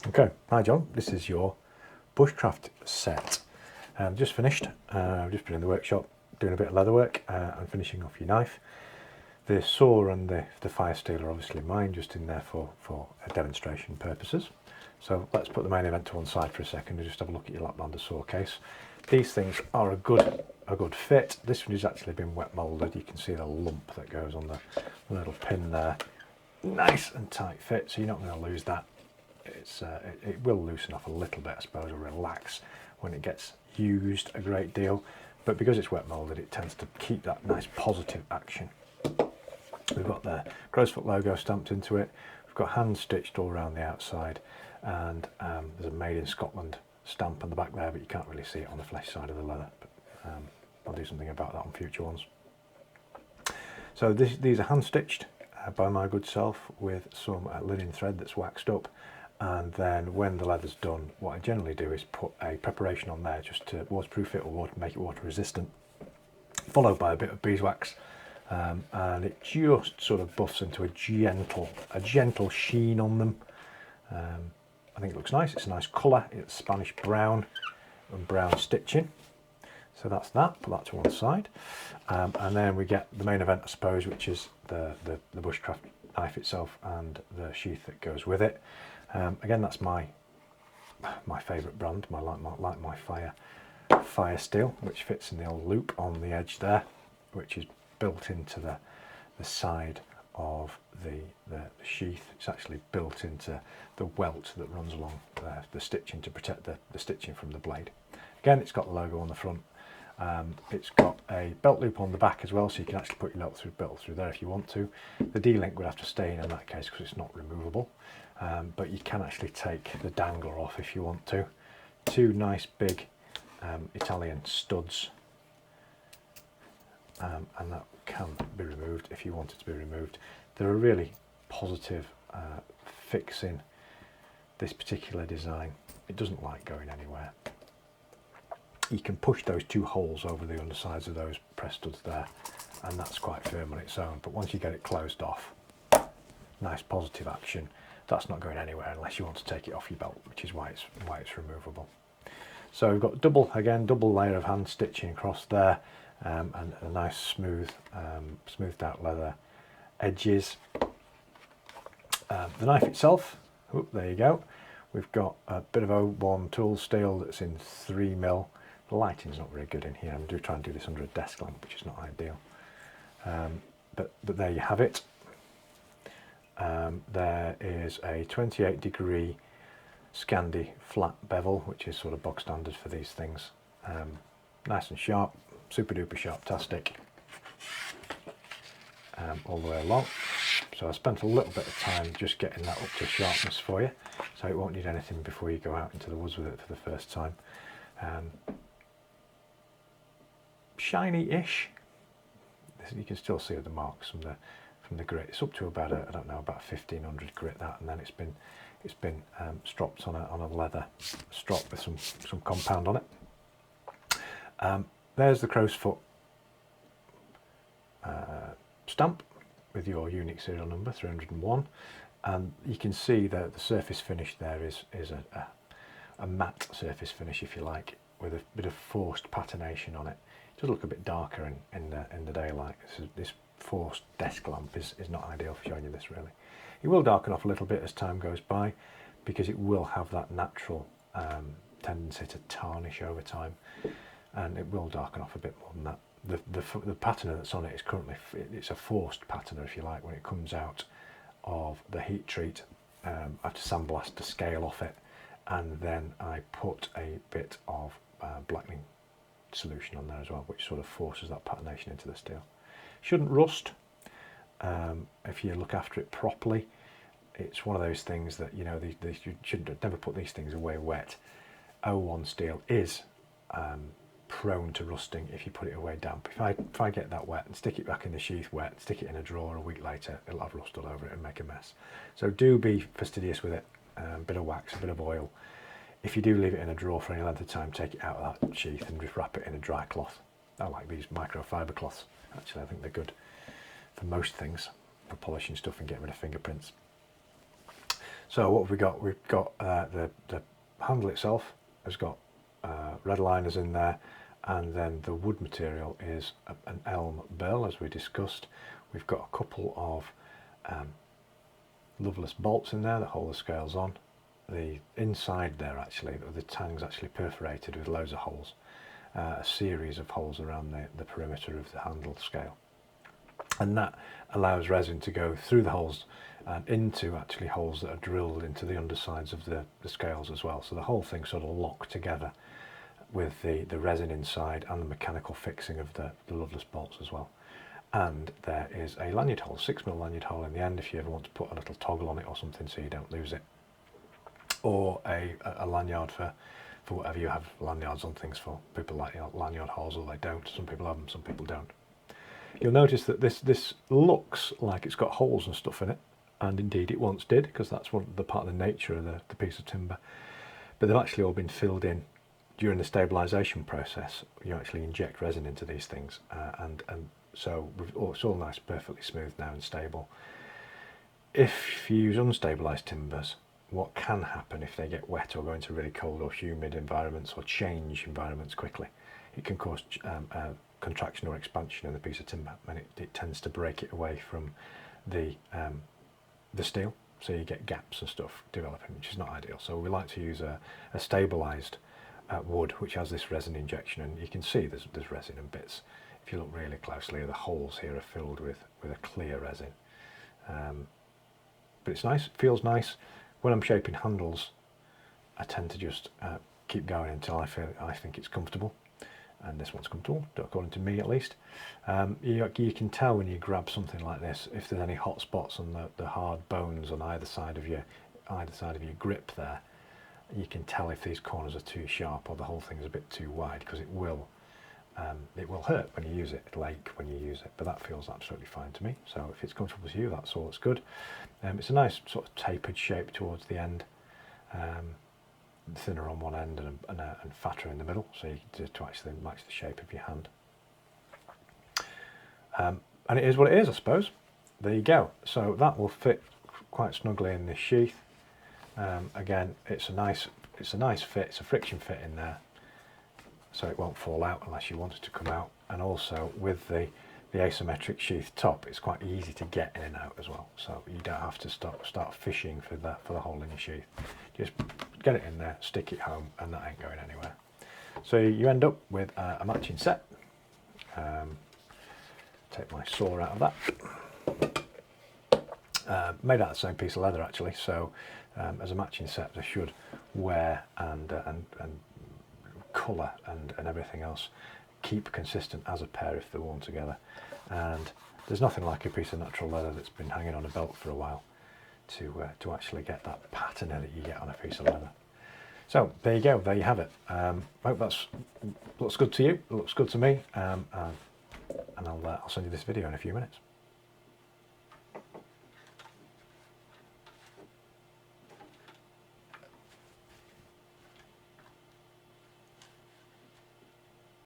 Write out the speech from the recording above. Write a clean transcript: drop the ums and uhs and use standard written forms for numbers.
Okay, hi John, this is your Bushcraft set. Just finished, I've just been in the workshop doing a bit of leather work and finishing off your knife. The saw and the fire steel are obviously mine, just in there for demonstration purposes. So let's put the main event to one side for a second and just have a look at your Laplander saw case. These things are a good fit. This one has actually been wet moulded. You can see the lump that goes on the little pin there. Nice and tight fit, so you're not going to lose that. It will loosen off a little bit, I suppose, or relax when it gets used a great deal, but because it's wet moulded, it tends to keep that nice positive action. We've got the Crowsfoot logo stamped into it. We've got hand stitched all around the outside, and there's a Made in Scotland stamp on the back there, but you can't really see it on the flesh side of the leather. But I'll do something about that on future ones. So these are hand stitched by my good self with some linen thread that's waxed up. And then when the leather's done, what I generally do is put a preparation on there just to waterproof it or make it water resistant, followed by a bit of beeswax, and it just sort of buffs into a gentle sheen on them. I think it looks nice. It's a nice colour. It's Spanish brown and brown stitching. So that's that. Put that to one side, and then we get the main event, I suppose, which is the Bushcraft knife itself and the sheath that goes with it. Again, that's my favourite brand, my fire steel, which fits in the old loop on the edge there, which is built into the side of the sheath. It's actually built into the welt that runs along the stitching to protect the stitching from the blade. Again, it's got the logo on the front. It's got a belt loop on the back as well, so you can actually put your belt through there if you want to. The D-link would have to stay in that case because it's not removable, but you can actually take the dangler off if you want to. Two nice big Italian studs, and that can be removed if you want it to be removed. They're a really positive fix in this particular design. It doesn't like going anywhere. You can push those two holes over the undersides of those press studs there, and that's quite firm on its own, but once you get it closed off, nice positive action. That's not going anywhere unless you want to take it off your belt, which is why it's removable. So we've got double layer of hand stitching across there, and a nice smoothed out leather edges. The knife itself, there you go. We've got a bit of 01 tool steel that's in 3mm. The lighting's not very good in here. I'm trying to do this under a desk lamp, which is not ideal. But there you have it. There is a 28-degree Scandi flat bevel, which is sort of bog standard for these things. Nice and sharp, super duper sharp-tastic, all the way along. So I spent a little bit of time just getting that up to sharpness for you, so it won't need anything before you go out into the woods with it for the first time. Shiny-ish. You can still see the marks from the grit. It's up to about about 1500 grit, that, and then it's been stropped on a leather strop with some compound on it. There's the Crowsfoot stamp with your unique serial number 301, and you can see that the surface finish there is a matte surface finish, if you like, with a bit of forced patination on it. It does look a bit darker in the daylight. This forced desk lamp is not ideal for showing you this, really. It will darken off a little bit as time goes by, because it will have that natural tendency to tarnish over time, and it will darken off a bit more than that. The patterner that's on it is currently, it's a forced patterner, if you like. When it comes out of the heat treat, I have to sandblast to scale off it, and then I put a bit of blackening solution on there as well, which sort of forces that patination into the steel. Shouldn't rust if you look after it properly. It's one of those things that, you know, you shouldn't never put these things away wet. 01 steel is prone to rusting if you put it away damp. If I get that wet and stick it back in the sheath wet, stick it in a drawer a week later, it'll have rust all over it and make a mess. So do be fastidious with it. A bit of wax, a bit of oil. If you do leave it in a drawer for any length of time, take it out of that sheath and just wrap it in a dry cloth. I like these microfiber cloths. Actually, I think they're good for most things, for polishing stuff and getting rid of fingerprints. So what have we got? We've got the handle itself has got red liners in there, and then the wood material is an elm burl, as we discussed. We've got a couple of loveless bolts in there that hold the scales on. The inside there, actually, the tang's actually perforated with loads of holes, a series of holes around the perimeter of the handle scale, and that allows resin to go through the holes and into actually holes that are drilled into the undersides of the scales as well. So the whole thing sort of locked together with the resin inside and the mechanical fixing of the loveless bolts as well. And there is a lanyard hole, 6mm lanyard hole in the end if you ever want to put a little toggle on it or something so you don't lose it, or a lanyard for whatever you have lanyards on things for. People like lanyard holes, or they don't. Some people have them, some people don't. You'll notice that this looks like it's got holes and stuff in it, and indeed it once did, because that's one the part of the nature of the piece of timber, but they've actually all been filled in during the stabilisation process. You actually inject resin into these things, and so it's all nice, perfectly smooth now and stable. If you use unstabilised timbers, what can happen if they get wet or go into really cold or humid environments or change environments quickly, it can cause contraction or expansion in the piece of timber, and it tends to break it away from the steel, so you get gaps and stuff developing, which is not ideal. So we like to use a stabilised wood which has this resin injection, and you can see there's resin and bits. If you look really closely, the holes here are filled with a clear resin, but it's nice, it feels nice. When I'm shaping handles, I tend to just keep going until I think it's comfortable, and this one's comfortable, according to me at least. You can tell when you grab something like this if there's any hot spots on the hard bones on either side of your grip there. You can tell if these corners are too sharp or the whole thing is a bit too wide, because it will hurt when you use it. It'll ache when you use it, but that feels absolutely fine to me. So if it's comfortable to you, that's all that's good. It's a nice sort of tapered shape towards the end, thinner on one end and fatter in the middle, so you to actually match the shape of your hand. And it is what it is, I suppose. There you go. So that will fit quite snugly in this sheath. Again, it's a nice fit. It's a friction fit in there, so it won't fall out unless you want it to come out. And also with the asymmetric sheath top, it's quite easy to get in and out as well, so you don't have to start fishing for the hole in your sheath. Just get it in there, stick it home, and that ain't going anywhere. So you end up with a matching set. Take my saw out of that. Made out of the same piece of leather actually, so as a matching set they should wear and colour and everything else keep consistent as a pair if they're worn together. And there's nothing like a piece of natural leather that's been hanging on a belt for a while to actually get that patina that you get on a piece of leather. So there you go, there you have it. I hope that looks good to you, it looks good to me, and I'll send you this video in a few minutes.